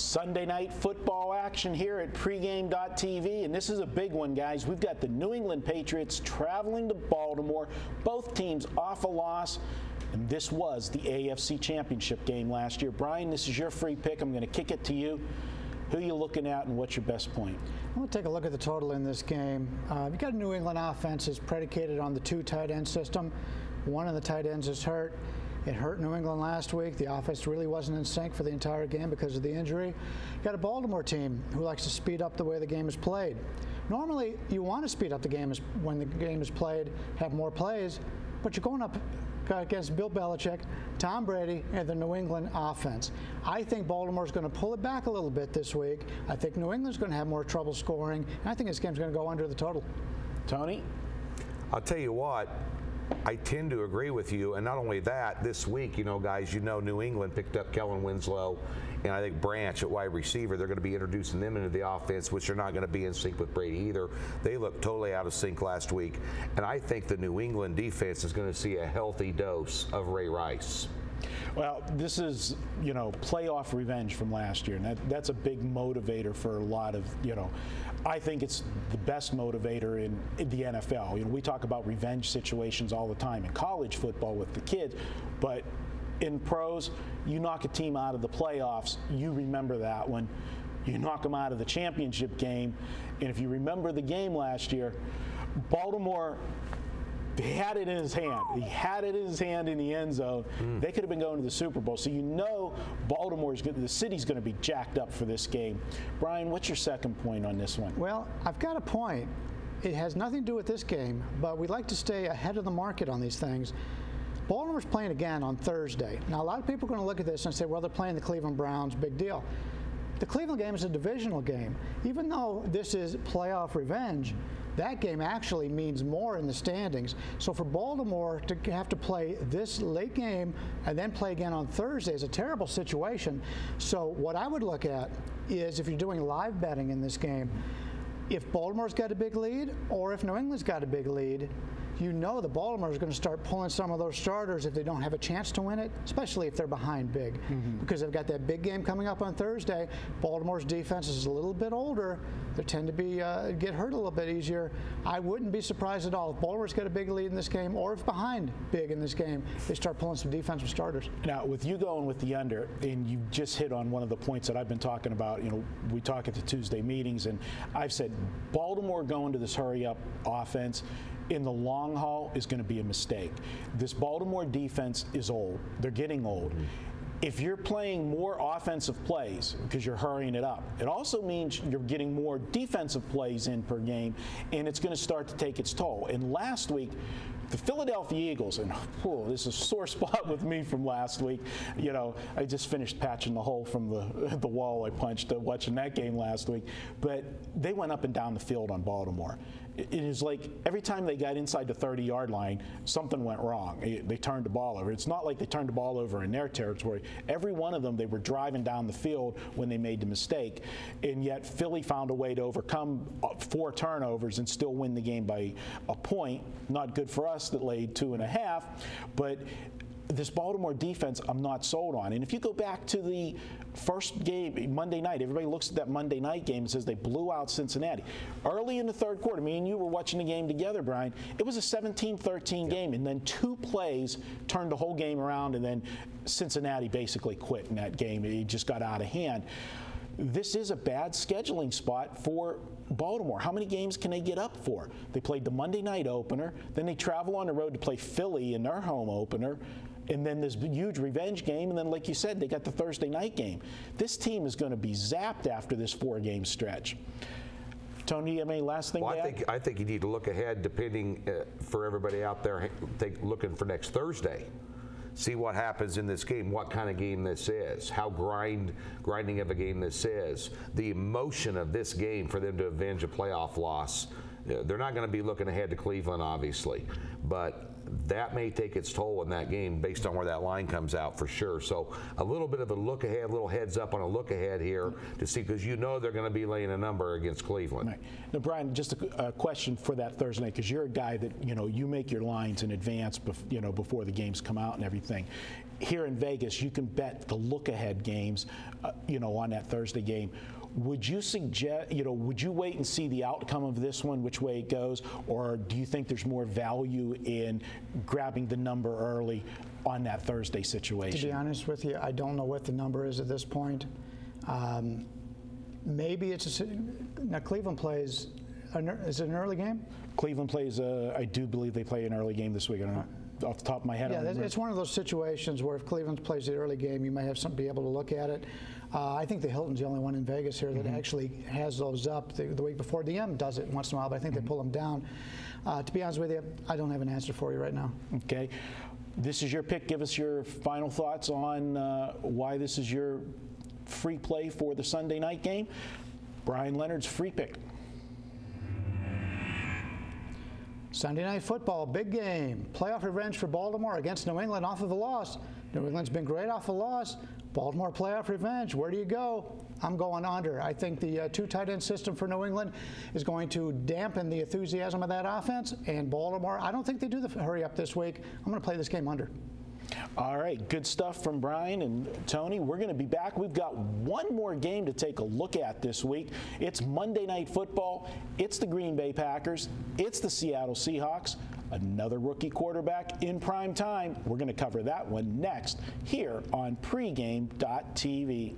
Sunday night football action here at pregame.tv, and this is a big one, guys. We've got the New England Patriots traveling to Baltimore, both teams off a loss, and this was the AFC Championship game last year. Brian, this is your free pick. I'm going to kick it to you. Who are you looking at, and what's your best point? I'm going to take a look at the total in this game. You've got a New England offense is predicated on the two tight end system. One of the tight ends is hurt. It hurt New England last week. The offense really wasn't in sync for the entire game because of the injury. You got a Baltimore team who likes to speed up the way the game is played. Normally, you want to speed up the game when the game is played, have more plays, but you're going up against Bill Belichick, Tom Brady, and the New England offense. I think Baltimore's going to pull it back a little bit this week. I think New England's going to have more trouble scoring, and I think this game's going to go under the total. Tony? I'll tell you what, I tend to agree with you, and not only that, this week, guys, New England picked up Kellen Winslow and I think Branch at wide receiver. They're going to be introducing them into the offense, which are not going to be in sync with Brady either. They looked totally out of sync last week, and I think the New England defense is going to see a healthy dose of Ray Rice. Well, this is, playoff revenge from last year, and that's a big motivator for a lot of, I think it's the best motivator in the NFL. We talk about revenge situations all the time in college football with the kids, but in pros, you knock a team out of the playoffs, you remember that one. You knock them out of the championship game, and if you remember the game last year, Baltimore, he had it in his hand. He had it in his hand in the end zone. They could have been going to the Super Bowl. So the city's going to be jacked up for this game. Brian, what's your second point on this one? Well, I've got a point. It has nothing to do with this game, but we like to stay ahead of the market on these things. Baltimore's playing again on Thursday. Now, a lot of people are going to look at this and say, well, they're playing the Cleveland Browns, big deal. The Cleveland game is a divisional game. Even though this is playoff revenge, that game actually means more in the standings. So for Baltimore to have to play this late game and then play again on Thursday is a terrible situation. So what I would look at is, if you're doing live betting in this game, if Baltimore's got a big lead or if New England's got a big lead, the Baltimore is going to start pulling some of those starters if they don't have a chance to win it, especially if they're behind big. Because they've got that big game coming up on Thursday. Baltimore's defense is a little bit older. They tend to get hurt a little bit easier. I wouldn't be surprised at all if Baltimore's got a big lead in this game, or if behind big in this game, they start pulling some defensive starters. Now, with you going with the under, and you just hit on one of the points that I've been talking about. We talk at the Tuesday meetings, and I've said Baltimore going to this hurry-up offense in the long haul is going to be a mistake. This Baltimore defense is old. They're getting old. If you're playing more offensive plays because you're hurrying it up, it also means you're getting more defensive plays in per game, and it's going to start to take its toll. And last week, the Philadelphia Eagles, and this is a sore spot with me from last week. I just finished patching the hole from the wall I punched watching that game last week. But they went up and down the field on Baltimore. It is like every time they got inside the 30-yard line, something went wrong. They turned the ball over. It's not like they turned the ball over in their territory. Every one of them, they were driving down the field when they made the mistake. And yet Philly found a way to overcome 4 turnovers and still win the game by a point. Not good for us that laid 2.5, but this Baltimore defense I'm not sold on. And if you go back to the first game, Monday night, everybody looks at that Monday night game and says they blew out Cincinnati. Early in the third quarter, me and you were watching the game together, Brian, it was a 17-13 game, and then 2 plays turned the whole game around, and then Cincinnati basically quit in that game. It just got out of hand. This is a bad scheduling spot for Baltimore. How many games can they get up for? They played the Monday night opener, then they travel on the road to play Philly in their home opener, and then this huge revenge game, and then, like you said, they got the Thursday night game. This team is going to be zapped after this 4-game stretch. Tony, you have any last thing to add? I think you need to look ahead, depending for everybody out there looking for next Thursday. See what happens in this game, what kind of game this is, how grinding of a game this is, the emotion of this game for them to avenge a playoff loss. They're not going to be looking ahead to Cleveland, obviously, but that may take its toll in that game based on where that line comes out for sure. So a little bit of a look ahead, a little heads up on a look ahead here to see, because you know they're going to be laying a number against Cleveland. Right. Now, Bryan, just a question for that Thursday night, because you're a guy that, you make your lines in advance, before the games come out and everything. Here in Vegas, you can bet the look ahead games, on that Thursday game. Would you suggest, would you wait and see the outcome of this one, which way it goes, or do you think there's more value in grabbing the number early on that Thursday situation? To be honest with you, I don't know what the number is at this point. Maybe it's now Cleveland plays. Is it an early game? Cleveland plays. I do believe they play an early game this week. I don't know. Off the top of my head. Yeah, it's one of those situations where if Cleveland plays the early game, you may have be able to look at it. I think the Hilton's the only one in Vegas here that actually has those up the week before. The M does it once in a while, but I think they pull them down. To be honest with you, I don't have an answer for you right now. Okay. This is your pick. Give us your final thoughts on why this is your free play for the Sunday night game. Bryan Leonard's free pick. Sunday Night Football, big game. Playoff revenge for Baltimore against New England off of a loss. New England's been great off a loss. Baltimore playoff revenge. Where do you go? I'm going under. I think the two tight end system for New England is going to dampen the enthusiasm of that offense. And Baltimore, I don't think they do the hurry up this week. I'm going to play this game under. All right, good stuff from Bryan and Tony. We're going to be back. We've got one more game to take a look at this week. It's Monday Night Football. It's the Green Bay Packers. It's the Seattle Seahawks. Another rookie quarterback in prime time. We're going to cover that one next here on pregame.tv.